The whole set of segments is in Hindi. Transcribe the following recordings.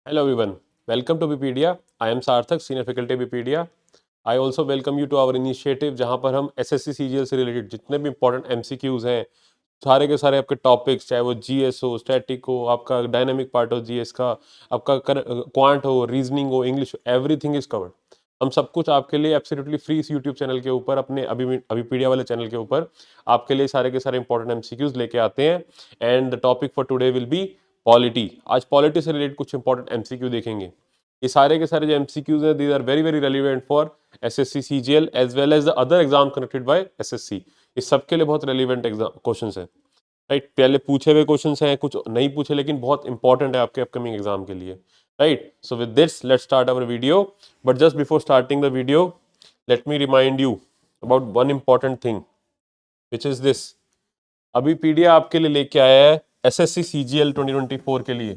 Hello everyone, welcome to Wikipedia. I am Sarthak, Senior Faculty Wikipedia. I also welcome you to our initiative जहाँ पर हम SSC CGL से रिलेटेड जितने भी इंपॉर्टेंट MCQs हैं सारे के सारे आपके टॉपिक्स, चाहे वो जीएस हो, स्टैटिक हो, आपका डायनामिक पार्ट हो जीएस का, आपका क्वांट हो, रीजनिंग हो, इंग्लिश हो, एवरीथिंग इज कवर्ड। हम सब कुछ आपके लिए एब्सोल्युटली फ्री इस यूट्यूब चैनल के ऊपर, अपने अभिपीडिया वाले चैनल के ऊपर आपके लिए सारे के सारे इंपॉर्टेंट एमसीक्यूज लेके आते हैं। And the topic for today will be polity. आज पॉलिटी से रिलेटेड कुछ इंपॉर्टेंट एमसीक्यू देखेंगे। ये सारे के सारे जो एमसीक्यूज हैं, these are very very relevant for SSC CGL as well as the other exam connected by SSC. इस सबके लिए बहुत रेलिवेंट एग्जाम क्वेश्चंस हैं। राइट, पहले पूछे हुए क्वेश्चंस हैं, कुछ नहीं पूछे लेकिन बहुत इंपॉर्टेंट है आपके अपकमिंग एग्जाम के लिए। Right, so with this let's start our video. But just before starting the video, let me remind you about one important thing which is this. अभी पीडीएफ आपके लिए लेके आया है एसएससी सीजीएल 2024 के लिए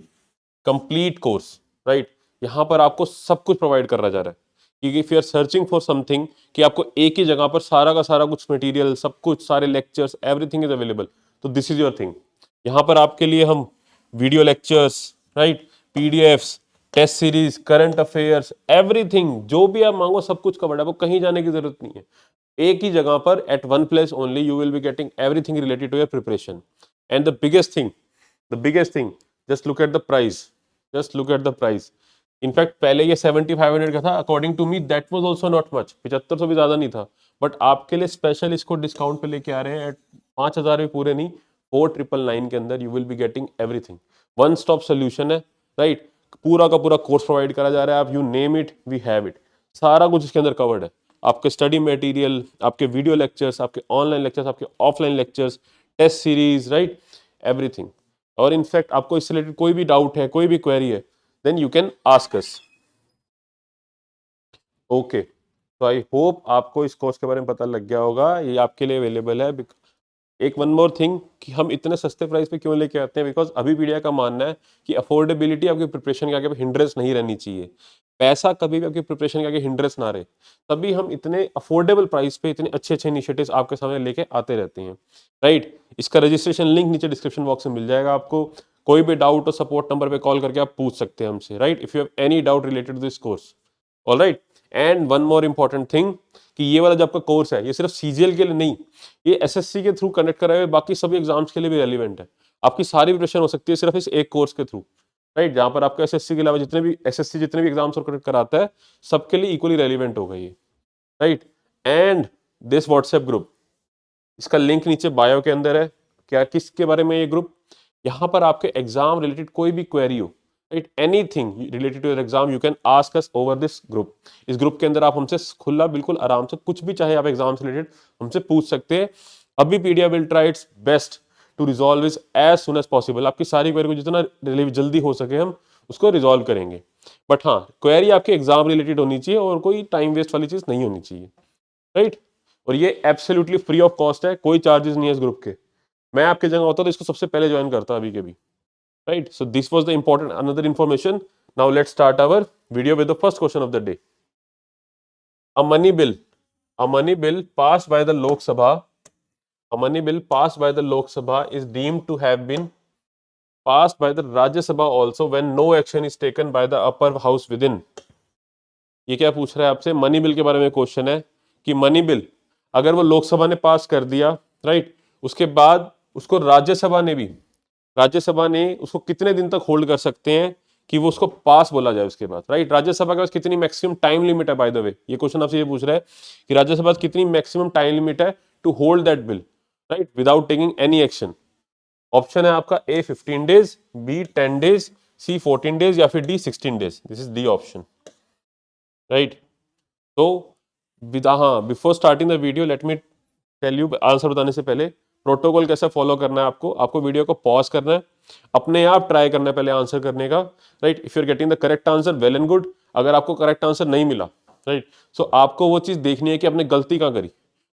कंप्लीट कोर्स। राइट, यहाँ पर आपको सब कुछ प्रोवाइड करा जा रहा है, क्योंकि if you are searching for something कि आपको एक ही जगह पर सारा का सारा कुछ मटेरियल, सब कुछ, सारे लेक्चर्स, एवरीथिंग इज अवेलेबल, तो दिस इज योर थिंग। यहाँ पर आपके लिए हम video lectures, right, PDFs, test series, current affairs, everything जो भी आप मांगो सब कुछ कवर्ड है। आपको कहीं जाने की जरूरत नहीं है। एक ही जगह पर at one place only you will be getting everything related to your preparation. And the biggest thing, just look at the price. Just look at the price. In fact पहले ये 7500 का था, according to me that was also not much, 7500 भी ज्यादा नहीं था। बट आपके लिए स्पेशल इसको डिस्काउंट पे लेके आ रहे हैं एट 5000 भी पूरे नहीं, 4999 के अंदर you will be getting everything. One stop solution है। राइट, पूरा का पूरा कोर्स प्रोवाइड करा जा रहा है। आप you name it we have it, सारा कुछ इसके अंदर कवर्ड है। आपके स्टडी मटेरियल, आपके वीडियो लेक्चर्स, आपके ऑनलाइन लेक्चर्स, आपके offline lectures, test series, right, everything. और इनफैक्ट आपको इससे रिलेटेड कोई भी डाउट है, कोई भी क्वेरी है, then you can ask us. Okay, तो आई होप आपको इस कोर्स के बारे में पता लग गया होगा, ये आपके लिए अवेलेबल है। एक वन मोर थिंग कि हम इतने सस्ते प्राइस पे क्यों लेके आते हैं, बिकॉज अभी पीडिया का मानना है कि अफोर्डेबिलिटी आपकी प्रिपरेशन के आगे हिंड्रेंस नहीं रहनी चाहिए। पैसा कभी भी आपकी प्रिपरेशन के आगे हिंड्रेंस ना रहे, तभी हम इतने अफोर्डेबल प्राइस पे इतने अच्छे अच्छे इनिशिएटिव्स आपके सामने लेके आते रहते हैं। राइट, इसका रजिस्ट्रेशन लिंक नीचे डिस्क्रिप्शन बॉक्स में मिल जाएगा आपको। कोई भी डाउट हो सपोर्ट नंबर पे कॉल करके आप पूछ सकते हैं हमसे। Right, if you have any doubt related to this course. All right, and one more important thing कि ये वाला जो आपका कोर्स है, ये सिर्फ सीजीएल के लिए नहीं, ये एसएससी के थ्रू कनेक्ट कराए हुए बाकी सभी एग्जाम्स के लिए भी रेलिवेंट है। आपकी सारी प्रिपरेशन हो सकती है सिर्फ इस एक कोर्स के थ्रू। राइट, जहां पर आपको एसएससी के अलावा जितने भी एसएससी जितने भी एग्जाम्स और कनेक्ट कराता है, सबके लिए इक्वली रेलिवेंट होगा ये। Right, and this WhatsApp group, इसका लिंक नीचे बायो के अंदर है। क्या किसके बारे में ये ग्रुप, यहाँ पर आपके एग्जाम रिलेटेड कोई भी क्वेरी हो, right, anything related to your exam, you can ask us over this group. इस ग्रुप के अंदर आप हमसे खुला बिल्कुल आराम से कुछ भी चाहे आप एग्जाम से रिलेटेड हमसे पूछ सकते हैं। अभी पीडिया will try its best to resolve is as soon as possible. आपकी सारी क्वेरी को जितना जल्दी हो सके हम उसको रिजॉल्व करेंगे। बट हाँ, क्वेरी आपके एग्जाम रिलेटेड होनी चाहिए और कोई टाइम वेस्ट वाली चीज नहीं होनी चाहिए। राइट, और ये एब्सोल्युटली फ्री ऑफ कॉस्ट है, कोई चार्जेस नहीं है इस ग्रुप के। मैं आपके जगह होता तो इसको सबसे पहले ज्वाइन करता अभी के भी। Right, so this was the important another information. Now let's start our video with the first question of the day. A money bill, a money bill passed by the Lok Sabha, a money bill passed by the Lok Sabha is deemed to have been passed by the Rajya Sabha also when no action is taken by the upper house within। ये क्या पूछ रहा है आपसे, मनी बिल के बारे में क्वेश्चन है कि मनी बिल अगर वो लोकसभा ने पास कर दिया, राइट, उसके बाद उसको राज्यसभा ने उसको कितने दिन तक होल्ड कर सकते हैं कि वो उसको पास बोला जाए उसके बाद। राइट, राज्यसभा के पास कितनी मैक्सिमम टाइम लिमिट है, बाय द वे ये क्वेश्चन आपसे ये पूछ रहा है कि राज्यसभा कितनी मैक्सिमम टाइम लिमिट है to hold that bill, right, without taking any action. Option है आपका A 15 days, B 10 days, C 14 days या फिर D 16 days. This is D option. Right, तो हाँ, before starting the video let me tell you, answer बताने से पहले प्रोटोकॉल कैसे फॉलो करना है आपको। आपको वीडियो को पॉज करना है, अपने आप ट्राई करना है पहले आंसर करने का। Right, if you are getting the correct answer well and good. अगर आपको करेक्ट आंसर नहीं मिला, राइट, सो आपको वो चीज देखनी है कि आपने गलती कहाँ करी,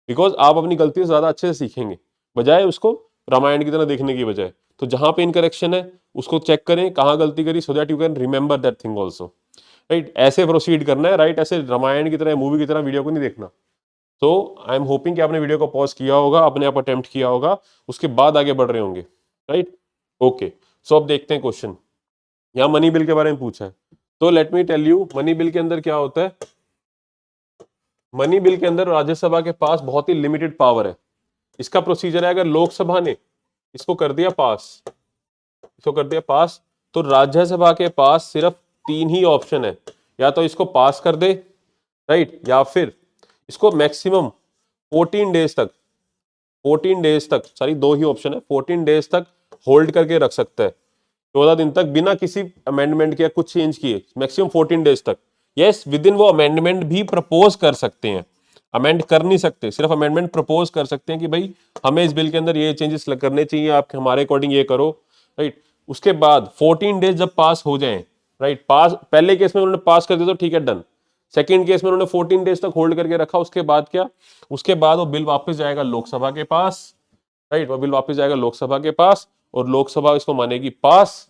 बिकॉज आप अपनी गलती से ज्यादा अच्छे से सीखेंगे बजाय उसको रामायण की तरह देखने की बजाय। तो जहां पे इनकरेक्शन है उसको चेक करें कहाँ गलती करी, so that you can remember that thing also. Right, ऐसे प्रोसीड करना है। राइट, ऐसे रामायण की तरह, मूवी की तरह वीडियो को नहीं देखना। तो आई एम होपिंग कि आपने वीडियो को पॉज किया होगा, अपने आप अटेम्प्ट किया होगा, उसके बाद आगे बढ़ रहे होंगे। राइट, ओके, सो अब देखते हैं क्वेश्चन। यहाँ मनी बिल के बारे में पूछा है, तो let me tell you money bill के अंदर क्या होता है। मनी बिल के अंदर राज्यसभा के पास बहुत ही लिमिटेड पावर है। इसका प्रोसीजर है, अगर लोकसभा ने इसको कर दिया पास, तो राज्यसभा के पास सिर्फ 3 ही ऑप्शन है, या तो इसको पास कर दे, राइट, या फिर इसको मैक्सिमम 14 डेज तक सॉरी 2 ही ऑप्शन है, 14 डेज तक होल्ड करके रख सकता है, 14 दिन तक बिना किसी अमेंडमेंट के या कुछ चेंज किए, मैक्सिमम 14 डेज तक। यस, विद इन वो अमेंडमेंट भी प्रपोज कर सकते हैं, अमेंड कर नहीं सकते, सिर्फ अमेंडमेंट प्रपोज कर सकते हैं कि भाई हमें इस बिल के अंदर ये चेंजेस करने चाहिए, आप हमारे अकॉर्डिंग ये करो, राइट। उसके बाद 14 डेज जब पास हो जाएं, राइट, पास पहले केस में उन्होंने पास कर दिया तो ठीक है, डन। सेकेंड केस में उन्होंने 14 डेज तक होल्ड करके रखा, उसके बाद क्या, उसके बाद वो बिल वापस जाएगा लोकसभा के पास, राइट, वो बिल वापस जाएगा लोकसभा के पास, और लोकसभा इसको मानेगी पास।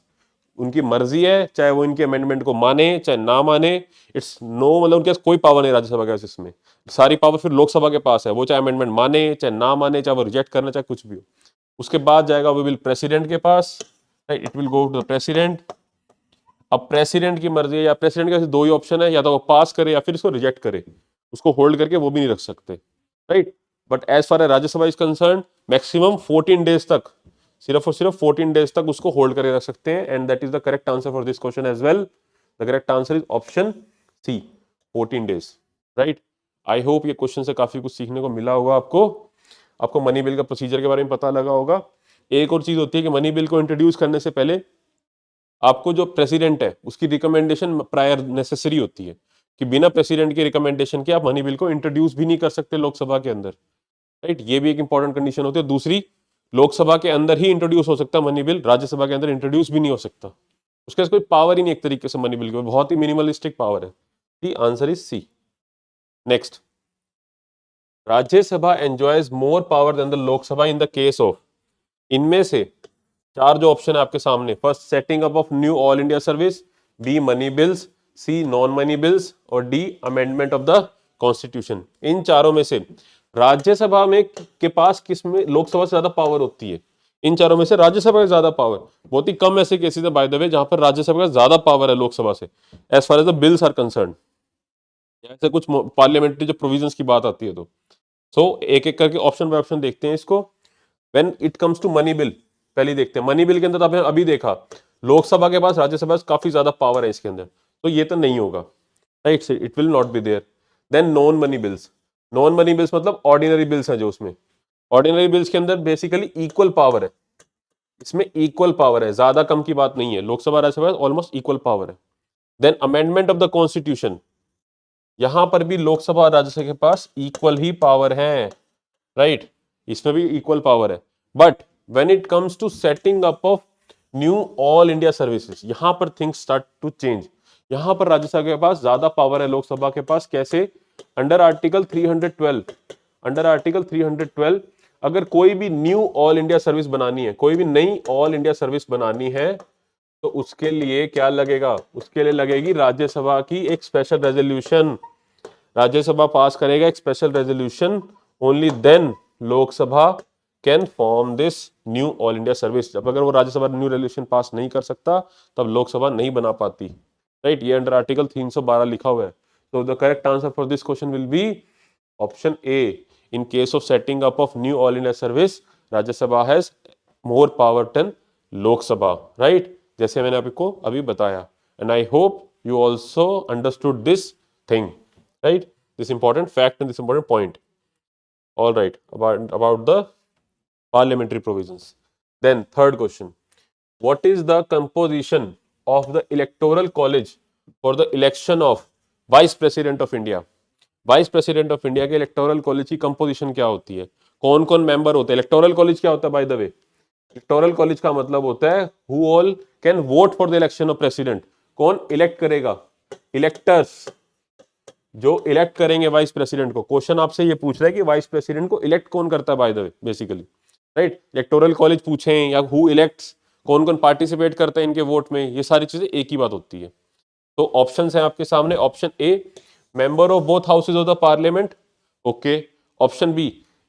उनकी मर्जी है, चाहे वो इनके अमेंडमेंट को माने चाहे ना माने, इट्स नो, मतलब उनके पास कोई पावर नहीं राज्यसभा के पास, इसमें सारी पावर फिर लोकसभा के पास है, वो चाहे अमेंडमेंट माने चाहे ना माने, चाहे वो रिजेक्ट करना चाहे कुछ भी हो। उसके बाद जाएगा वो बिल प्रेसिडेंट के पास, right, it will go to the president. अब प्रेसिडेंट की मर्जी है, या प्रेसिडेंट के 2 ही ऑप्शन है, या तो वो पास करे या फिर इसको रिजेक्ट करे, उसको होल्ड करके वो भी नहीं रख सकते, right. But as far as Rajya Sabha is concern, maximum 14 days तक, सिर्फ और सिर्फ 14 डेज तक उसको होल्ड करके रख सकते हैं, and that is the correct answer for this question as well. The correct answer is option C, 14 days, right. I hope ये क्वेश्चन से काफी कुछ सीखने को मिला होगा आपको, आपको मनी बिल का प्रोसीजर के बारे में पता लगा होगा। एक और चीज होती है कि मनी बिल को इंट्रोड्यूस करने से पहले आपको जो प्रेसिडेंट है उसकी रिकमेंडेशन प्रायर नेसेसरी होती है, कि बिना प्रेसिडेंट की रिकमेंडेशन के आप मनी बिल को इंट्रोड्यूस भी नहीं कर सकते लोकसभा के अंदर, राइट। ये भी एक इंपॉर्टेंट कंडीशन होती है। दूसरी, लोकसभा के अंदर ही इंट्रोड्यूस हो सकता है मनी बिल, राज्यसभा के अंदर इंट्रोड्यूस भी नहीं हो सकता, उसके पास कोई पावर ही नहीं एक तरीके से मनी बिल के, बहुत ही मिनिमलिस्टिक पावर है। The answer is C. Next, Rajya Sabha enjoys more power then the Lok Sabha in the case of, इनमें से 4 जो ऑप्शन है आपके सामने, first setting up of new all India service, B money bills, C non money bills, और D amendment of the constitution. इन चारों में से राज्यसभा में के पास किसमें लोकसभा से ज्यादा पावर होती है? इन चारों में से राज्यसभा का ज्यादा पावर, बहुत ही कम ऐसे केसेस है बाय द वे जहां पर राज्यसभा का ज्यादा पावर है लोकसभा से, as far as the bills are concern, ऐसे कुछ पार्लियामेंट्री जो प्रोविजंस की बात आती है तो। सो एक एक करके ऑप्शन बाय ऑप्शन देखते हैं इसको। When it comes to money bill, पहले देखते हैं मनी बिल के अंदर, तो आपने अभी देखा लोकसभा के पास राज्यसभा से काफी ज्यादा पावर है इसके अंदर, तो ये तो नहीं होगा, right, it will not be there. Then non money bills, non money bills मतलब ऑर्डिनरी बिल्स हैं जो, उसमें ऑर्डिनरी बिल्स के अंदर बेसिकली इक्वल पावर है, इसमें इक्वल पावर है, ज्यादा कम की बात नहीं है, Lok Sabha Rajya Sabha almost equal power है। Then amendment of the constitution, यहां पर भी लोकसभा और राज्यसभा के पास इक्वल ही पावर है, राइट, इसमें भी इक्वल पावर है। But when it comes to setting up of new all India services, यहां पर थिंग्स स्टार्ट टू चेंज, यहां पर राज्यसभा के पास ज्यादा पावर है लोकसभा के पास। कैसे? अंडर आर्टिकल 312, अंडर आर्टिकल 312 अगर कोई भी न्यू ऑल इंडिया सर्विस बनानी है, कोई भी नई ऑल इंडिया सर्विस बनानी है, तो उसके लिए क्या लगेगा? उसके लिए लगेगी राज्यसभा की एक स्पेशल रेजोल्यूशन, राज्यसभा पास करेगा एक special resolution, only then Lok Sabha can form this new all India service. जब अगर वो राज्यसभा न्यू रेजोल्यूशन पास नहीं कर सकता तब लोकसभा नहीं बना पाती, राइट, ये अंडर आर्टिकल 312 लिखा हुआ है। तो the correct answer for this question will be option A. In case of setting up of new all India service, Rajya Sabha has more power than Lok Sabha, right, जैसे मैंने आपको अभी बताया। And I hope you also understood this thing, right, this important fact and this important point. All right, about the parliamentary provisions. Then third question, what is the composition of the electoral college for the election of vice president of India? Vice president of India के इलेक्टोरल कॉलेज की कंपोजिशन क्या होती है, कौन कौन मेंबर होते हैं? इलेक्टोरल कॉलेज क्या होता है bye the way? Electoral college का मतलब होता है who all can vote for the election of president, कौन इलेक्ट करेगा, इलेक्टर्स जो इलेक्ट करेंगे वाइस प्रेसिडेंट को। क्वेश्चन आपसे ये पूछ रहा है कि वाइस प्रेसिडेंट को इलेक्ट कौन करता है bye the way basically, right. Electoral college पूछें या हु इलेक्ट्स, कौन कौन पार्टिसिपेट करता है इनके वोट में, ये सारी चीजें एक ही बात होती है। तो ऑप्शन है आपके सामने, option A member of both houses of the parliament, okay. Option be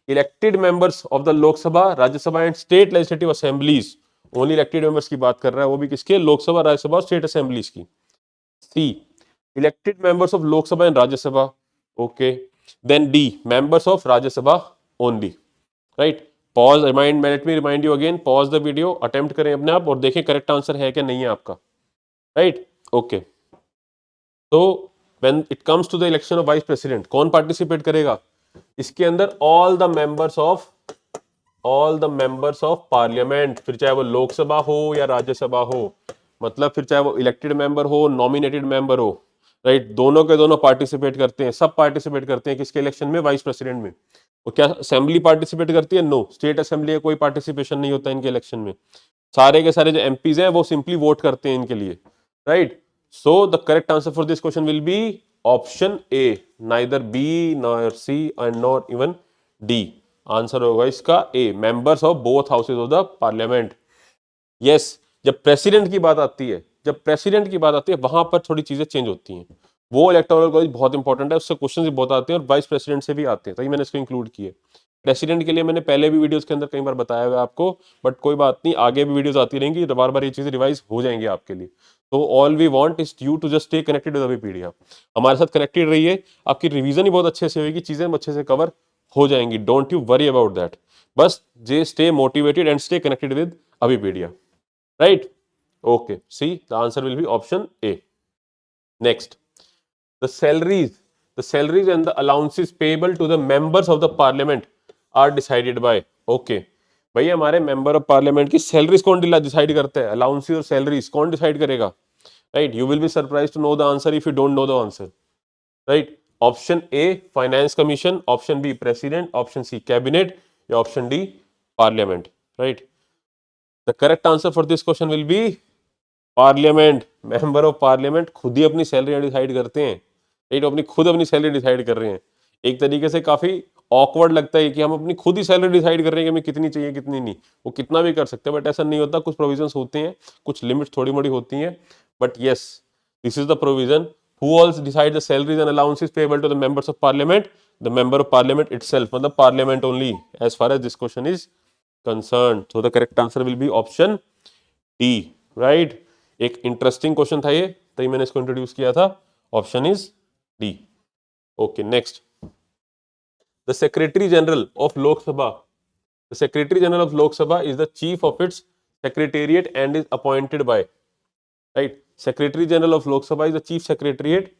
elected members of the Lok Sabha, Rajya Sabha and state legislative assemblies, only elected members की बात कर रहा है, वो भी किसके, लोकसभा, राज्यसभा और स्टेट असेंबलीज की। सी, elected members of Lok Sabha and Rajya Sabha, okay. Then D, members of Rajya Sabha only, right. Pause, remind, late me remind you again, pause the video, attempt करें अपने आप और देखें करेक्ट आंसर है क्या नहीं है आपका, राइट, ओके। तो when it comes to the election of vice president, कौन पार्टिसिपेट करेगा इसके अंदर, all the members of parliament, फिर चाहे वो लोकसभा हो या राज्यसभा हो, मतलब फिर चाहे वो इलेक्टेड मेंबर हो, नॉमिनेटेड मेंबर हो, राइट, दोनों के दोनों पार्टिसिपेट करते हैं, सब पार्टिसिपेट करते हैं किसके इलेक्शन में, वाइस प्रेसिडेंट में। और क्या असेंबली पार्टिसिपेट करती है, नो, स्टेट असेंबली का कोई पार्टिसिपेशन नहीं होता इनके इलेक्शन में, सारे के सारे जो एमपीज हैं वो सिंपली वोट करते हैं इनके लिए, right. So the correct answer for this question will be option A, neither B nor C and not even D. Answer होगा इसका A, members of both houses of the parliament. Yes, जब प्रेसिडेंट की बात आती है, वहां पर थोड़ी चीजें चेंज होती हैं। वो इलेक्टोरल कॉलेज बहुत इंपॉर्टेंट है, उससे क्वेश्चन भी बहुत आते हैं और वाइस प्रेसिडेंट से भी आते हैं, तभी मैंने इसको इंक्लूड किए। प्रेसिडेंट के लिए मैंने पहले भी वीडियोस के अंदर कई बार बताया हुआ है आपको, बट कोई बात नहीं, आगे भी वीडियोस आती रहेंगी, बार बार ये चीजें रिवाइज हो जाएंगी आपके लिए। तो all we want is you to just stay connected with Wikipedia, हमारे साथ कनेक्टेड रहिए, आपकी रिवीजन ही बहुत अच्छे से होगी, चीजें अच्छे से कवर हो जाएंगी, don't you worry about that. बस जे stay motivated and stay connected with Wikipedia, right, okay, see the answer will be option A. Next, the salaries and the allowances payable to the members of the parliament are decided by, okay, भैया हमारे मेंबर ऑफ पार्लियामेंट की सैलरीज कौन डिसाइड करता है, अलाउंसेस और सैलरीज कौन डिसाइड करेगा, right, you will be surprise to know the answer if you don't know the answer, right. Option A finance commission, option B president, option C cabinet, या option D parliament, right. The correct answer for this question will be parliament. Member of parliament खुद ही अपनी सैलरी डिसाइड करते हैं, राइट, अपनी खुद अपनी सैलरी डिसाइड कर रहे हैं। एक तरीके से काफी ऑकवर्ड लगता है कि हम अपनी खुद ही सैलरी डिसाइड कर रहे हैं कि हमें कितनी चाहिए कितनी नहीं, वो कितना भी कर सकते हैं, बट ऐसा नहीं होता, कुछ प्रोविजंस होते हैं, कुछ लिमिट थोड़ी मोड़ी होती हैं, but yes, this is the provision. Who ऑल्स decide the salaries and allowances payable to the members of parliament, the member of parliament itself, मतलब parliament only, as far as this question is concerned. So the correct answer will be option D, right. एक इंटरेस्टिंग क्वेश्चन था ये, तभी मैंने इसको इंट्रोड्यूस किया था, option is D, okay. Next, the secretary general of Lok Sabha, the secretary general of Lok Sabha is the chief of its secretariat and is appointed bye, right, secretary general of Lok Sabha is the chief secretariat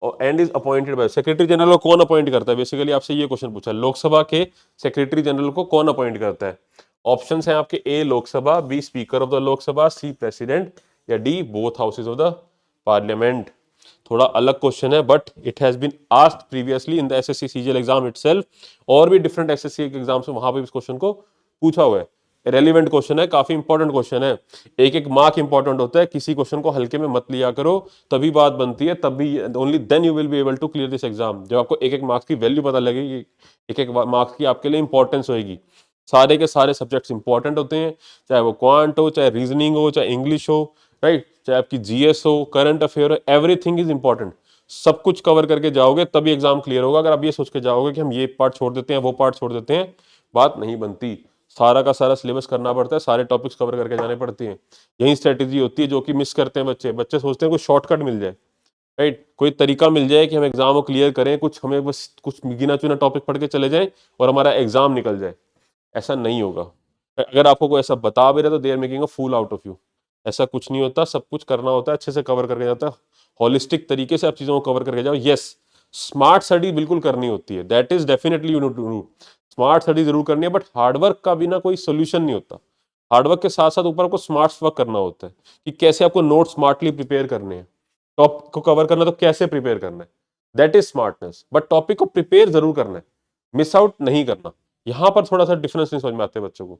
and is appointed bye, secretary general को कौन अपॉइंट करता है, बेसिकली आपसे ये क्वेश्चन पूछा, लोकसभा के सेक्रेटरी जनरल को कौन अपॉइंट करता है। ऑप्शंस हैं आपके, ए Lok Sabha, B speaker of the Lok Sabha, C president, या D both houses of the parliament. थोड़ा अलग क्वेश्चन है, but it has been asked previously in the assessee CGL exam itself, और भी डिफरेंट एसएससी एग्जाम्स में वहां पे इस क्वेश्चन को पूछा हुआ है। रेलिवेंट क्वेश्चन है, काफी इंपॉर्टेंट क्वेश्चन है, एक एक मार्क इंपॉर्टेंट होता है, किसी क्वेश्चन को हल्के में मत लिया करो, तभी बात बनती है, तभी only then you will be able to clear this exam. जब आपको एक एक मार्क्स की वैल्यू पता लगेगी, एक एक मार्क्स की आपके लिए इंपॉर्टेंस होगी। सारे के सारे सब्जेक्ट्स इंपॉर्टेंट होते हैं, चाहे वो क्वांट हो, चाहे रीजनिंग हो, चाहे इंग्लिश हो, राइट, चाहे आपकी जीएस हो, करंट अफेयर हो, एवरीथिंग इज इंपॉर्टेंट। सब कुछ कवर करके जाओगे तभी एग्जाम क्लियर होगा। अगर आप ये सोच के जाओगे कि हम ये पार्ट छोड़ देते हैं, वो पार्ट छोड़ देते हैं, बात नहीं बनती। सारा का सारा सिलेबस करना पड़ता है, सारे टॉपिक्स कवर करके जाने पड़ते हैं। यही स्ट्रेटेजी होती है जो कि मिस करते हैं बच्चे सोचते हैं कोई शॉर्टकट मिल जाए, राइट, कोई तरीका मिल जाए कि हम एग्जाम को क्लियर करें, कुछ हमें बस कुछ गिना चुना टॉपिक पढ़ के चले जाए और हमारा एग्जाम निकल जाए। ऐसा नहीं होगा। अगर आपको कोई ऐसा बता भी रहा है तो they are making a fool out of you. ऐसा कुछ नहीं होता, सब कुछ करना होता है, अच्छे से कवर करके जाता है, होलिस्टिक तरीके से आप चीजों को कवर करके जाओ। यस, स्मार्ट स्टडी बिल्कुल करनी होती है, that is definitely you know to do, smart study जरूर करनी है, बट हार्डवर्क का बिना कोई सोल्यूशन नहीं होता। हार्डवर्क के साथ साथ ऊपर आपको स्मार्ट वर्क करना होता है कि कैसे आपको नोट स्मार्टली प्रिपेयर करने हैं, टॉपिक को कवर करना तो कैसे प्रिपेयर करना है, that is smartness. But topic को प्रिपेयर जरूर करना है, मिस आउट नहीं करना। यहां पर थोड़ा सा डिफरेंस नहीं समझ में आते बच्चों को,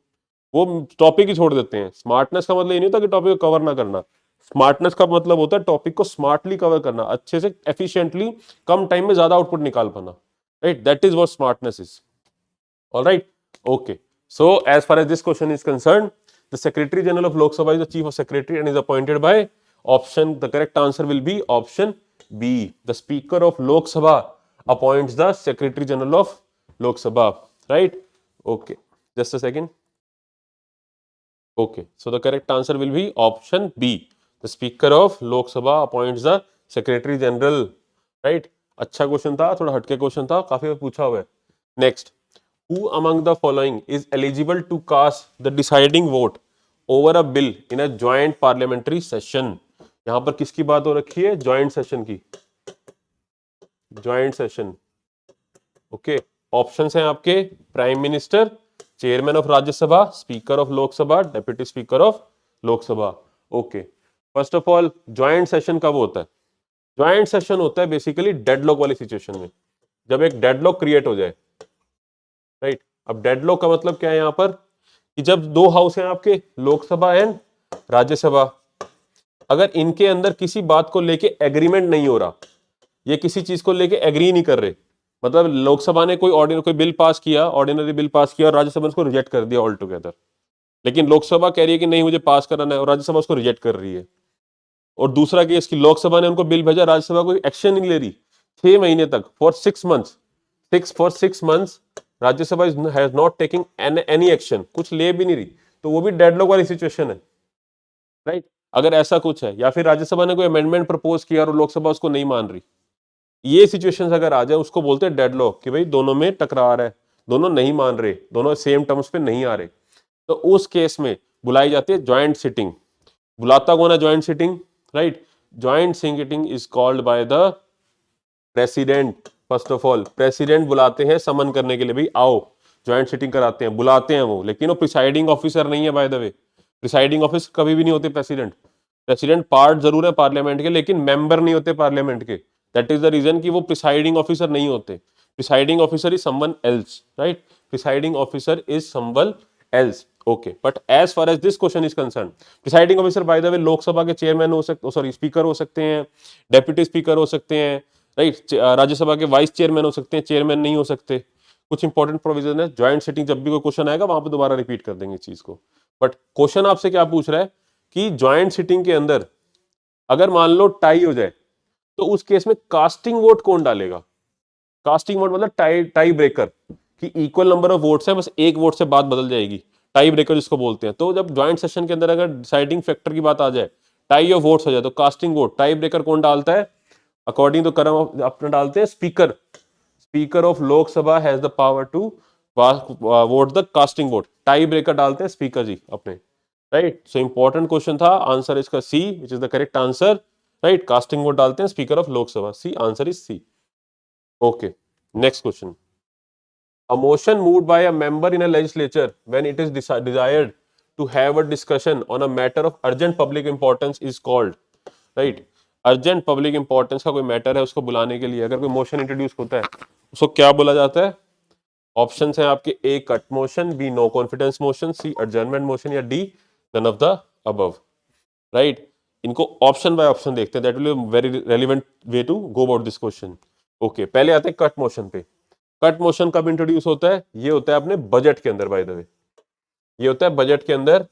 वो टॉपिक ही छोड़ देते हैं। स्मार्टनेस का मतलब ये नहीं होता कि टॉपिक को कवर ना करना, स्मार्टनेस का मतलब होता है टॉपिक को स्मार्टली कवर करना, अच्छे से एफिशिएंटली, कम टाइम में ज्यादा आउटपुट निकाल पाना, right, that is what smartness is. Alright, okay. So as far as this question is concerned, the secretary general of Lok Sabha is the chief of secretary and is appointed by option, the correct answer will be option B, the speaker of Lok Sabha appoints the secretary general of Lok Sabha, right, okay, just a second, Okay, so the correct answer will be option B. The Speaker of Lok Sabha appoints the Secretary General. Right? अच्छा क्वेश्चन था, थोड़ा हटके क्वेश्चन था, काफी बार पूछा हुआ है. Next, who among the following is eligible to cast the deciding vote over a bill in a joint parliamentary session? यहां पर किसकी बात हो रखी है? ज्वाइंट सेशन की. Joint session. ओके, ऑप्शंस हैं आपके: prime minister, chairman of Rajya Sabha, speaker of Lok Sabha, deputy speaker of Lok Sabha. Okay, first of all joint session कब होता है? ज्वाइंट सेशन होता है बेसिकली डेडलॉक वाली सिचुएशन में, जब एक डेडलॉक क्रिएट हो जाए. राइट? अब डेडलॉक का मतलब क्या है यहां पर? कि जब दो हाउस हैं आपके, लोकसभा एंड राज्यसभा, अगर इनके अंदर किसी बात को लेके एग्रीमेंट नहीं हो रहा, ये किसी चीज को लेके एग्री नहीं कर रहे, मतलब लोकसभा ने कोई बिल पास किया, ऑर्डिनरी बिल पास किया, और राज्यसभा उसको रिजेक्ट कर दिया ऑल टुगेदर, लेकिन लोकसभा कह रही है कि नहीं मुझे पास कराना है, और राज्यसभा उसको रिजेक्ट कर रही है. और दूसरा केस कि लोकसभा ने उनको बिल भेजा, राज्यसभा कोई एक्शन नहीं ले रही 6 महीने तक, for 6 months Rajya Sabha has not taking any action, कुछ ले भी नहीं रही, तो वो भी डेडलॉक वाली सिचुएशन है. राइट? अगर ऐसा कुछ है, या फिर राज्यसभा ने कोई अमेंडमेंट प्रपोज किया और लोकसभा उसको नहीं मान रही, ये सिचुएशन अगर आ जाए, उसको बोलते हैं डेडलॉक, कि भाई दोनों में टकरार है, दोनों नहीं मान रहे, दोनों सेम टर्म्स पे नहीं आ रहे, तो उस केस में बुलाई जाती है ज्वाइंट सिटिंग. बुलाता कौन है joint sitting? Right? Joint sitting is called by the president. First of all president बुलाते हैं समन करने के लिए, भाई आओ ज्वाइंट सिटिंग कराते हैं, बुलाते हैं वो, लेकिन वो प्रिसाइडिंग ऑफिसर नहीं है bye the way. Presiding officer कभी भी नहीं होते प्रेसिडेंट. प्रेसिडेंट पार्ट जरूर है पार्लियामेंट के, लेकिन मेंबर नहीं होते पार्लियामेंट के. दैट इज द रीजन कि वो प्रिसाइडिंग ऑफिसर नहीं होते. Presiding officer is someone else. Right? Presiding officer is someone else. Okay, but as far as this question is concern, presiding officer by the way Lok Sabha के चेयरमैन हो सकते, सॉरी स्पीकर हो सकते हैं, डेप्यूटी स्पीकर हो सकते हैं. राइट? राज्यसभा के वाइस चेयरमैन हो सकते हैं, चेयरमैन नहीं हो सकते. कुछ इंपॉर्टेंट प्रोविजन है. ज्वाइंट सिटिंग जब भी कोई क्वेश्चन आएगा वहां पे दोबारा रिपीट कर देंगे इस चीज को. बट क्वेश्चन आपसे क्या पूछ रहा है कि ज्वाइंट सिटिंग के अंदर अगर मान लो टाई हो जाए, तो उस केस में कास्टिंग वोट कौन डालेगा? कास्टिंग वोट मतलब टाई टाई ब्रेकर, कि इक्वल नंबर ऑफ वोट्स है, बस एक वोट से बात बदल जाएगी. टाई ब्रेकर जिसको बोलते हैं. तो जब ज्वाइंट सेशन के अंदर अगर डिसाइडिंग फैक्टर की बात आ जाए, टाई ऑफ वोट्स हो जाए, तो कास्टिंग वोट, टाई ब्रेकर कौन डालता है? अकॉर्डिंग टू करम अपने डालते हैं speaker. Speaker of Lok Sabha has the power to vote the casting vote. Tie breaker डालते हैं स्पीकर जी अपने. राइट? सो इंपॉर्टेंट क्वेश्चन था. आंसर इसका सी, विच is the correct answer. Right? Casting vote डालते हैं speaker of Lok Sabha. C, answer is C. Okay, next question. A motion moved by a member in a legislature when it is desired to have a discussion on a matter of urgent public importance is called. Right? Urgent public importance का कोई मैटर है, उसको बुलाने के लिए अगर कोई मोशन इंट्रोड्यूस होता है, उसको क्या बोला जाता है? ऑप्शंस हैं आपके: A cut motion, B no confidence motion, C adjournment motion, या D none of the above. Right? इनको ऑप्शन बाय ऑप्शन देखते हैं. That will be very relevant way to go about this question. Okay, पहले आते हैं कट मोशन पे. कट मोशन कब इंट्रोड्यूस होता है? ये होता है अपने बजट के अंदर. बाय द वे, ये होता है बजट के अंदर.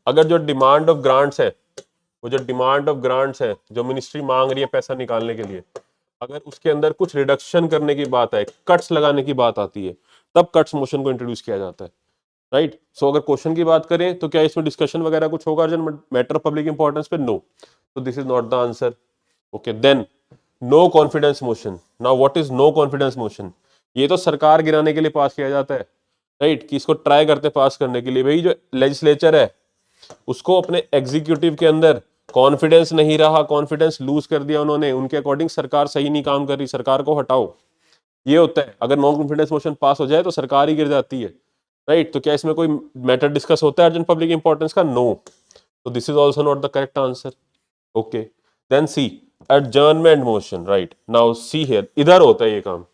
अगर जो डिमांड ऑफ ग्रांट्स है, वो जो डिमांड ऑफ ग्रांट्स है, जो मिनिस्ट्री मांग रही है पैसा निकालने के लिए, अगर उसके अंदर कुछ रिडक्शन करने की बात है, कट्स लगाने की बात आती है, तब कट्स मोशन को इंट्रोड्यूस किया जाता है. राइट? सो अगर क्वेश्चन की बात करें तो क्या इसमें डिस्कशन वगैरह कुछ होगा urgent matter of public importance पे? नो. तो this is not the answer. Okay, then no confidence motion. Now what is no confidence motion? ये तो सरकार गिराने के लिए पास किया जाता है. राइट? कि इसको ट्राई करते पास करने के लिए, भाई जो लेजिस्लेचर है उसको अपने एग्जीक्यूटिव के अंदर कॉन्फिडेंस नहीं रहा, कॉन्फिडेंस लूज कर दिया उन्होंने, उनके अकॉर्डिंग सरकार सही नहीं काम कर रही, सरकार को हटाओ. ये होता है. अगर नो कॉन्फिडेंस मोशन पास हो जाए तो सरकार ही गिर जाती है. राइट? तो क्या इसमें कोई मैटर डिस्कस होता है अर्जेंट पब्लिक इंपॉर्टेंस का? नो. तो this is also not the correct answer. Okay, then see adjournment motion. Right? Now see here, इधर होता है ये काम.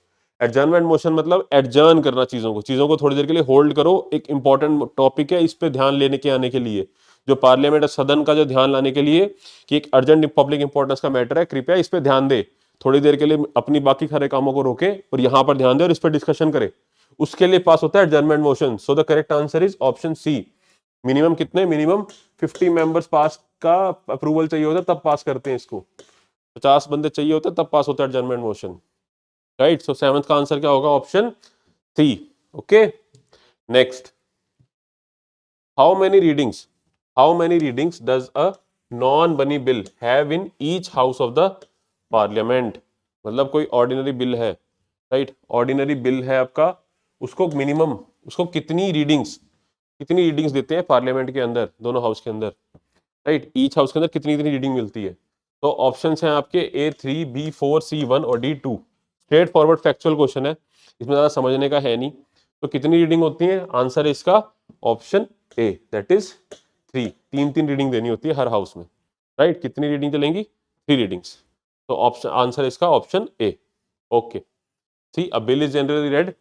एडजर्नमेंट मोशन मतलब एडजर्न करना, चीजों को थोड़ी देर के लिए होल्ड करो. एक इंपॉर्टेंट टॉपिक है, इस पे ध्यान लेने के आने के लिए, जो पार्लियामेंट सदन का जो ध्यान लाने के लिए कि एक अर्जेंट पब्लिक इंपॉर्टेंस का मैटर है, कृपया इस पे ध्यान दे, थोड़ी देर के लिए अपनी बाकी सारे कामों को रोके और यहाँ पर ध्यान दे और इस पर डिस्कशन करे, उसके लिए पास होता है adjournment motion. So the correct answer is option C. Minimum कितने? मिनिमम 50 मेंबर्स पास का अप्रूवल चाहिए होता है, तब पास करते हैं इसको. 50 बंदे चाहिए होते हैं तब पास होता है एडजर्नमेंट मोशन. राइट? सो 7th का आंसर क्या होगा? Option C. Okay, next. How many readings how many readings does a non money bill have in each house of the parliament. मतलब कोई ऑर्डिनरी बिल है, राइट, ऑर्डिनरी बिल है आपका, उसको मिनिमम, उसको कितनी रीडिंग्स देते हैं पार्लियामेंट के अंदर, दोनों हाउस के अंदर, राइट, ईच हाउस के अंदर कितनी कितनी रीडिंग मिलती है। तो ऑप्शंस हैं आपके A3, B4, C1 और D2। Straight forward factual question है, इसमें ज़्यादा समझने का है नहीं। तो कितनी रीडिंग होती है, आंसर है इसका ऑप्शन ए, दैट इज 3। तीन तीन रीडिंग देनी होती है हर हाउस में, राइट। कितनी रीडिंग चलेंगी, 3 रीडिंग्स। तो ऑप्शन आंसर इसका option A. Okay, see a bill is generally read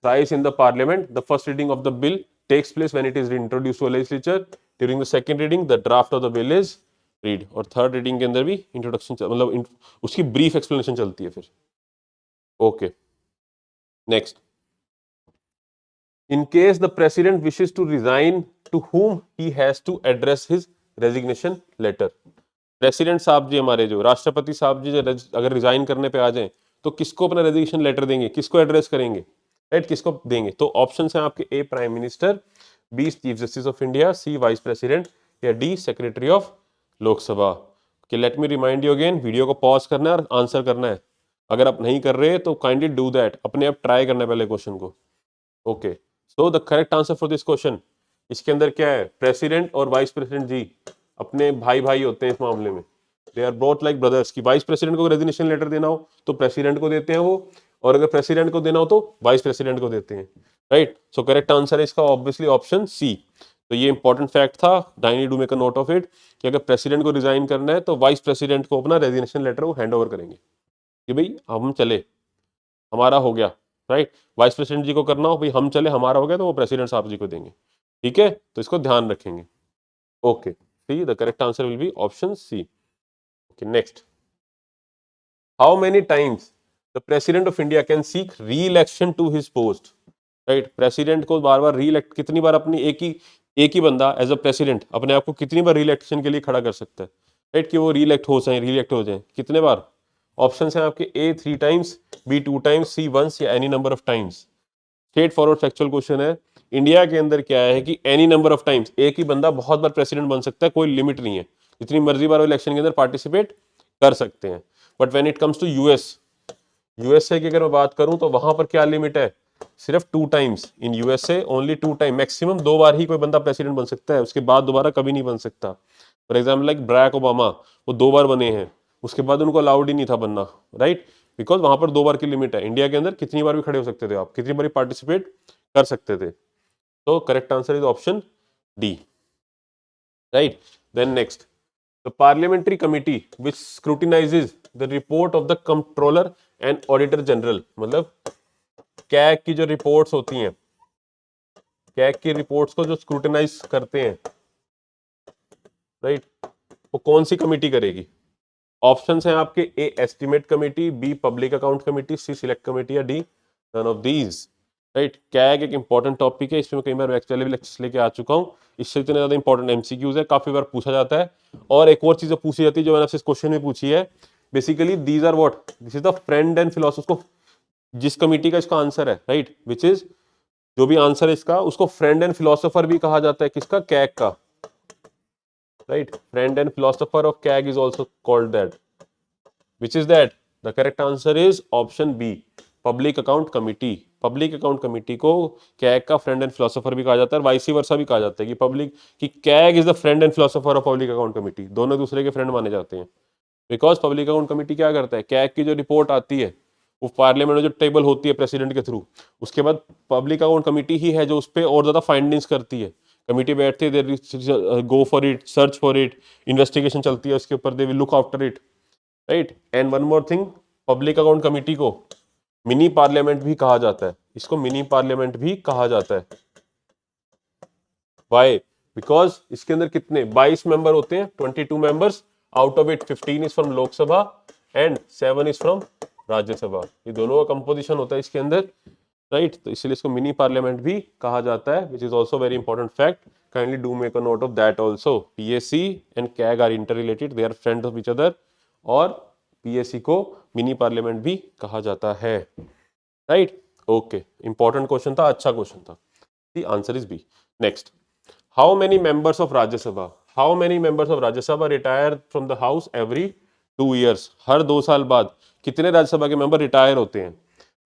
thrice in the parliament. The first reading of the bill takes place when it is introduced to a legislature. During the second reading the draft of the bill is read, और थर्ड रीडिंग के अंदर भी इंट्रोडक्शन मतलब उसकी ब्रीफ एक्सप्लेनेशन चलती है फिर। Okay, next, in case the president wishes to resign, to whom he has to address his resignation letter। President साहब जी, हमारे जो राष्ट्रपति साहब जी अगर रिजाइन करने पे आ जाएं तो किसको अपना रेजिग्नेशन लेटर देंगे, किसको एड्रेस करेंगे, राइट, किसको देंगे। तो ऑप्शंस हैं आपके ए prime minister, B chief justice of India, C vice president, या डी सेक्रेटरी ऑफ लोकसभा। कि late me remind you again, video को पॉज करना है और आंसर करना है। अगर आप नहीं कर रहे तो काइंडली डू दैट, अपने आप ट्राई करना है पहले क्वेश्चन को। Okay, so the correct answer for this question, इसके अंदर क्या है, प्रेसिडेंट और वाइस प्रेसिडेंट जी अपने भाई भाई होते हैं इस मामले में। They are both like brothers. की वाइस प्रेसिडेंट को रेजिग्नेशन लेटर देना हो तो प्रेसिडेंट को देते हैं वो, और अगर प्रेसिडेंट को देना हो तो वाइस प्रेसिडेंट को देते हैं, राइट। सो करेक्ट आंसर है इसका ऑब्वियसली ऑप्शन सी। तो ये इंपॉर्टेंट फैक्ट था, I need to make a note of it, कि अगर प्रेसिडेंट को रिजाइन करना है तो वाइस प्रेसिडेंट को अपना रेजिग्नेशन लेटर वो हैंड ओवर करेंगे कि भाई हम चले, हमारा हो गया, राइट। वाइस प्रेसिडेंट जी को करना हो भाई हम चले, हमारा हो गया, तो वो प्रेसिडेंट साहब जी को देंगे, ठीक है। तो इसको ध्यान रखेंगे। Okay, see the correct answer will be option C. Okay, next, how many times the president of India can seek reelection to his post, right. President को बार बार री इलेक्ट, कितनी बार अपनी एक ही बंदा एज अ प्रेसिडेंट अपने आप को कितनी बार री इलेक्शन के लिए खड़ा कर सकता है, राइट, कि वो री इलेक्ट हो जाए, री इलेक्ट हो जाए, कितने बार। ऑप्शन है आपके ए 3 times, B 2 times, see once, या any number of times. Straight forward factual question है। इंडिया के अंदर क्या है कि एनी नंबर ऑफ टाइम्स, एक ही बंदा बहुत बार प्रेसिडेंट बन सकता है, कोई लिमिट नहीं है, जितनी मर्जी बार इलेक्शन के अंदर पार्टिसिपेट कर सकते हैं। But when it comes to USA की अगर मैं बात करूं तो वहां पर क्या लिमिट है, सिर्फ 2 times. In USA only 2 time, maximum 2 बार ही कोई बंदा प्रेसिडेंट बन सकता है, उसके बाद दोबारा कभी नहीं बन सकता। For example like Barack Obama, वो 2 बार बने हैं, उसके बाद उनको अलाउड ही नहीं था बनना, राइट, बिकॉज वहां पर 2 बार की लिमिट है। इंडिया के अंदर कितनी बार भी खड़े हो सकते थे आप, कितनी बार पार्टिसिपेट कर सकते थे। तो correct answer is option D, right. Then next, the parliamentary committee which scrutinises the report of the controller and auditor general. मतलब कैग की जो रिपोर्ट्स होती हैं, कैग की रिपोर्ट्स को जो स्क्रूटिनाइज करते हैं, राइट, वो कौन सी कमिटी करेगी। ऑप्शंस हैं आपके A estimate committee, B public account committee, C select committee, या D none of these, right. CAG एक इंपॉर्टेंट टॉपिक है, इसमें कई बार एक्चुअली भी लेक्चर्स लेके आ चुका हूँ, इससे इतने ज्यादा इंपॉर्टेंट एमसीक्यूज है, काफी बार पूछा जाता है। और एक और चीज पूछी जाती है जो मैंने आपसे इस क्वेश्चन में पूछी है, basically these are what, this is the friend and philosopher. को जिस कमिटी का इसका आंसर है, राइट, विच इज, जो भी आंसर है इसका, उसको फ्रेंड एंड फिलोसोफर भी कहा जाता है, किसका, कैग का, right. Friend and philosopher of CAG is also called that, which is that the correct answer is option B, public account committee. Public account committee को कैग का फ्रेंड एंड फिलोसोफर भी कहा जाता है, वाइस वर्सा भी कहा जाता है कि पब्लिक, कि CAG is the friend and philosopher of public account committee, दोनों दूसरे के फ्रेंड माने जाते हैं। बिकॉज पब्लिक अकाउंट कमिटी क्या करता है, कैग की जो रिपोर्ट आती है वो पार्लियामेंट में जो टेबल होती है प्रेसिडेंट के थ्रू, उसके बाद पब्लिक अकाउंट कमिटी ही है जो उस पर और ज्यादा फाइंडिंग्स करती है। कमिटी बैठती है, they go for it, search for it, investigation चलती है उसके ऊपर, they will look after it, right. And one more thing, public account committee को मिनी पार्लियामेंट भी कहा जाता है, इसको मिनी पार्लियामेंट भी कहा जाता है। वाई, बिकॉज इसके अंदर कितने 22 मेंबर होते हैं, 22 members, out of it 15 is from Lok Sabha and 7 is from Rajya Sabha. ये दोनों का कंपोजिशन होता है इसके अंदर, राइट। तो इसलिए इसको मिनी पार्लियामेंट भी कहा जाता है, which is also very important fact, kindly do make a note of that also. PSC and CAG are inter related, they are friends of each other, और पीएससी को मिनी पार्लियामेंट भी कहा जाता है, राइट। ओके, इंपॉर्टेंट क्वेश्चन था, अच्छा क्वेश्चन था। The answer is B. Next, how many members of Rajya Sabha, how many members of Rajya Sabha retire from the house every 2 years, हर 2 साल बाद कितने राज्यसभा के मेंबर रिटायर होते हैं?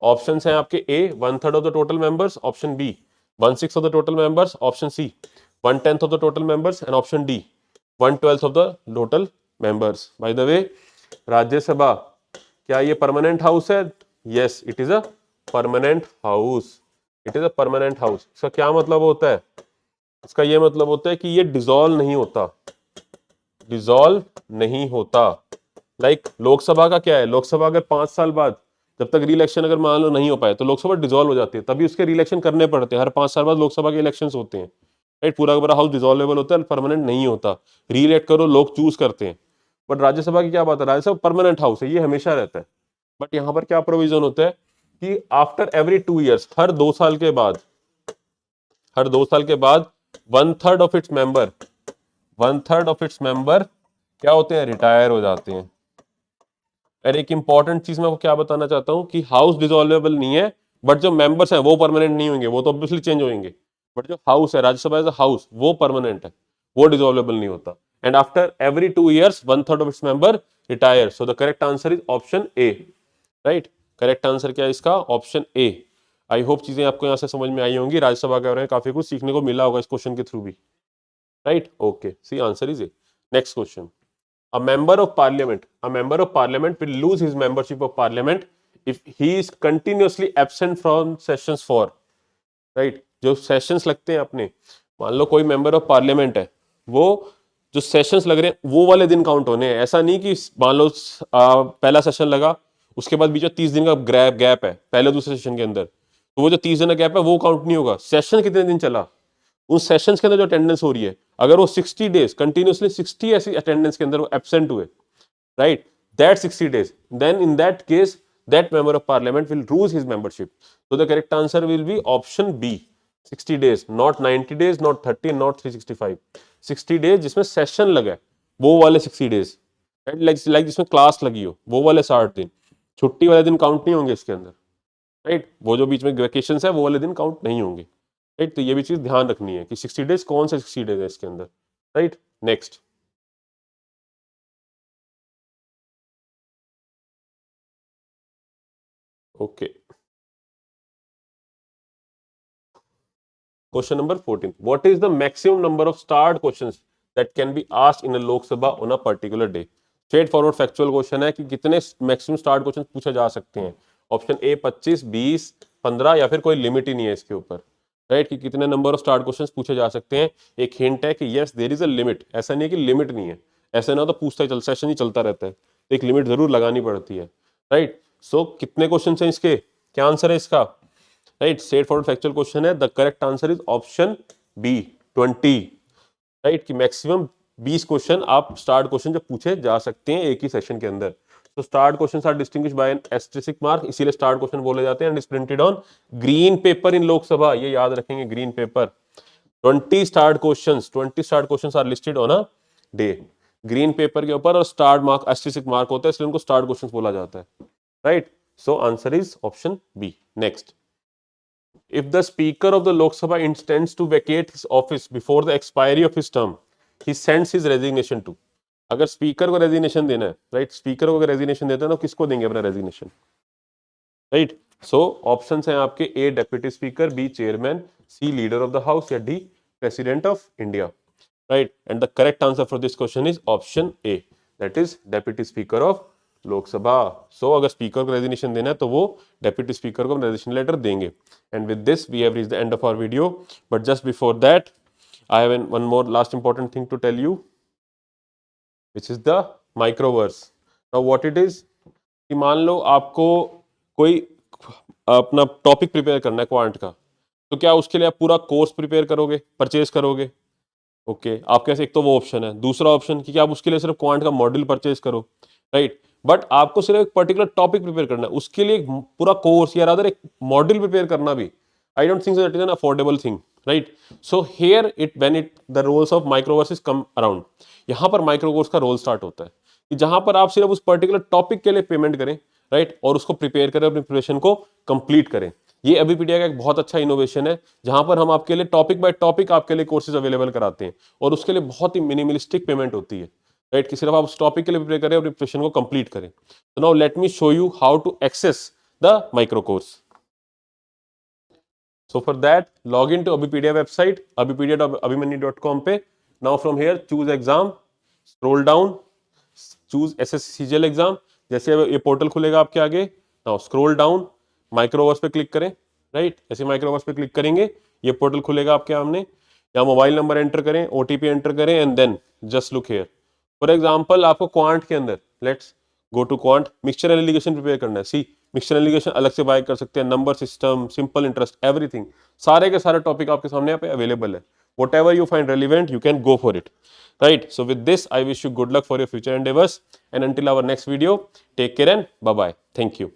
ऑप्शंस हैं आपके A 1/3 of the total members, option B 1/6 of the total members, option C 1/10 of the total members and option D 1/12 of the total members. By the way, Rajya Sabha क्या ये परमानेंट हाउस है? Yes, it is a permanent house, it is a permanent house. इसका क्या मतलब होता है? इसका ये मतलब होता है कि ये डिसॉल्व नहीं होता, डिसॉल्व नहीं होता। लाइक लोकसभा का क्या है, लोकसभा अगर 5 साल बाद जब तक री-इलेक्शन अगर मान लो नहीं हो पाए तो लोकसभा डिसॉल्व हो जाती है, तभी उसके री-इलेक्शन करने पड़ते हैं। हर 5 साल बाद लोकसभा के इलेक्शंस होते हैं, राइट। पूरा का पूरा हाउस डिसॉल्वेबल होता है, परमानेंट नहीं होता। री-इलेक्ट करो, लोग चूज करते हैं। बट राज्यसभा की क्या बात है, राज्यसभा परमानेंट हाउस है, ये हमेशा रहता है। बट यहाँ पर क्या प्रोविजन होता है कि आफ्टर एवरी 2 years, हर 2 साल के बाद, हर 2 साल के बाद 1/3 of its member, 1/3 of its member क्या होते हैं, रिटायर हो जाते हैं। और एक इंपॉर्टेंट चीज मैं आपको क्या बताना चाहता हूं कि हाउस डिसॉल्वेबल नहीं है, बट जो मेंबर्स हैं वो परमानेंट नहीं होंगे, वो तो ऑब्वियसली चेंज होंगे। बट जो हाउस है, राज्यसभा एज अ हाउस, वो परमानेंट है, वो डिसॉल्वेबल नहीं होता। And after every 2 years 1/3 of its member retire. So the correct answer is option A, right. Correct answer क्या है इसका, ऑप्शन ए। आई होप चीजें आपको यहाँ से समझ में आई होंगी, राज्यसभा के बारे में काफी कुछ सीखने को मिला होगा इस क्वेश्चन के थ्रू भी, right. Okay, see answer is A. Next question, a member of parliament will lose his membership of parliament if he is continuously absent from sessions for, right। जो सेशंस लगते हैं अपने, मान लो कोई मेंबर ऑफ पार्लियामेंट है, वो जो सेशंस लग रहे हैं वो वाले दिन काउंट होने हैं। ऐसा नहीं कि मान लो पहला सेशन लगा, उसके बाद बीच में 30 दिन का गैप है पहले दूसरे सेशन के अंदर, तो वो जो 30 दिन का गैप है वो काउंट नहीं होगा। सेशन कितने दिन चला, उन सेशंस के अंदर जो अटेंडेंस हो रही है, अगर वो 60 डेज कंटिन्यूसली 60 ऐसी अटेंडेंस के अंदर वो एब्सेंट हुए, right, that 60 days, then in that case that member of parliament will lose his membership. So the correct answer will be option B, 60 days, not 90 days, not 30, not 365, 60 days जिसमें सेशन लगा है वो वाले 60 days, लाइक जिसमें क्लास लगी हो वो वाले 60 दिन, छुट्टी वाले दिन काउंट नहीं होंगे इसके अंदर, राइट। वो जो बीच में वेकेशन है वो वाले दिन काउंट नहीं होंगे, राइट। तो ये भी चीज ध्यान रखनी है कि 60 डेज कौन से 60 डेज है इसके अंदर, right. Next, okay, question number 14, what is the maximum number of स्टार्ड questions that can be asked in a Lok Sabha on a particular day. Straight forward factual question है कि कितने मैक्सिमम स्टार्ड क्वेश्चंस पूछे जा सकते हैं। ऑप्शन ए 25, 20, 15 या फिर कोई लिमिट ही नहीं है इसके ऊपर, राइट, कि कितने नंबर ऑफ स्टार्ट क्वेश्चंस पूछे जा सकते हैं। एक हिंट है कि yes there is a limit, ऐसा नहीं है कि लिमिट नहीं है, ऐसा ना तो पूछता ही सेशन ही चलता रहता है, एक लिमिट जरूर लगानी पड़ती है, राइट। सो कितने क्वेश्चन हैं इसके, क्या आंसर है इसका, right. Straight forward factual question है, the correct answer is option B 20, right, कि मैक्सिमम 20 क्वेश्चन आप स्टार्ट क्वेश्चन जब पूछे जा सकते हैं एक ही सेशन के अंदर। तो starred questions are distinguished by an asterisk mark, इसीलिए स्टार्ट क्वेश्चन बोले जाते हैं, and is printed on green paper in Lok Sabha, ये याद रखेंगे, green paper. 20 starred questions, 20 starred questions are listed on a day, green paper के ऊपर, और स्टार्ट मार्क एस्टेरिस्क मार्क होता है, इसलिए उनको स्टार्ट क्वेश्चंस बोला जाता है, right. So answer is option B. Next, if the Speaker of the Lok Sabha intends to vacate his office before the expiry of his term, he sends his resignation to। अगर स्पीकर को रेजिग्नेशन देना है, राइट, स्पीकर को अगर रेजिग्नेशन देता है तो किसको देंगे अपना रेजिग्नेशन, राइट। सो ऑप्शंस हैं आपके, ए deputy speaker, B chairman, C leader of the house, या D president of India, right. And the correct answer for this question is option A, that is deputy speaker of Lok Sabha. सो अगर स्पीकर को रेजिग्नेशन देना है तो वो डेप्यूटी स्पीकर को रेजिग्नेशन लेटर देंगे। And with this we have reached the end of our video, but just before that I have one more last important thing to tell you, which is the microverse. Now what it is, कि मान लो आपको कोई अपना टॉपिक प्रिपेयर करना है क्वांट का, तो क्या उसके लिए आप पूरा कोर्स प्रिपेयर करोगे, परचेज करोगे, ओके आपके पास एक तो वो ऑप्शन है। दूसरा ऑप्शन कि आप उसके लिए सिर्फ क्वांट का मॉड्यूल परचेज करो, राइट। बट आपको सिर्फ एक पर्टिकुलर टॉपिक प्रिपेयर करना है, उसके लिए एक पूरा कोर्स या रादर एक मॉड्यूल प्रिपेयर करना भी, I don't think that is an affordable thing, right. So here it when it the roles of microverse is come around, यहाँ पर माइक्रोकोर्स का रोल स्टार्ट होता है कि जहां पर आप सिर्फ उस पर्टिकुलर टॉपिक के लिए पेमेंट करें, राइट, और उसको प्रिपेयर करें, अपनी प्रिपरेशन को कंप्लीट करें। ये अबीपीडिया का एक बहुत अच्छा इनोवेशन है, जहां पर हम आपके लिए टॉपिक बाय टॉपिक आपके लिए कोर्सेज अवेलेबल कराते हैं और उसके लिए बहुत ही मिनिमलिस्टिक पेमेंट होती है, राइट, कि सिर्फ आप उस टॉपिक के लिए प्रिपेयर करें और प्रिपरेशन को कंप्लीट करें। तो now let me show you how to access the micro course. So for that, log into Abipedia website, abipedia.abhimanyu.com पे. Now from here, choose exam, scroll down, choose SSC CGL exam. जैसे ये पोर्टल खुलेगा आपके आगे, now scroll down, माइक्रोवर्स पे क्लिक करें, राइट, ऐसे माइक्रोवर्स पे क्लिक करेंगे, ये पोर्टल खुलेगा आपके सामने, या मोबाइल नंबर एंटर करें, OTP एंटर करें and then just look here. For example आपको क्वांट के अंदर, let's go to quant, mixture and alligation prepare करना है। सी, मिक्सचर एंड एलिगेशन अलग से बाय कर सकते हैं, number system, simple interest, everything, सारे के सारे टॉपिक आपके सामने यहाँ पे अवेलेबल है। What ever you find relevant, you can go for it, right? So with this, I wish you good luck for your future endeavors, and until our next video, take care and bye bye. Thank you.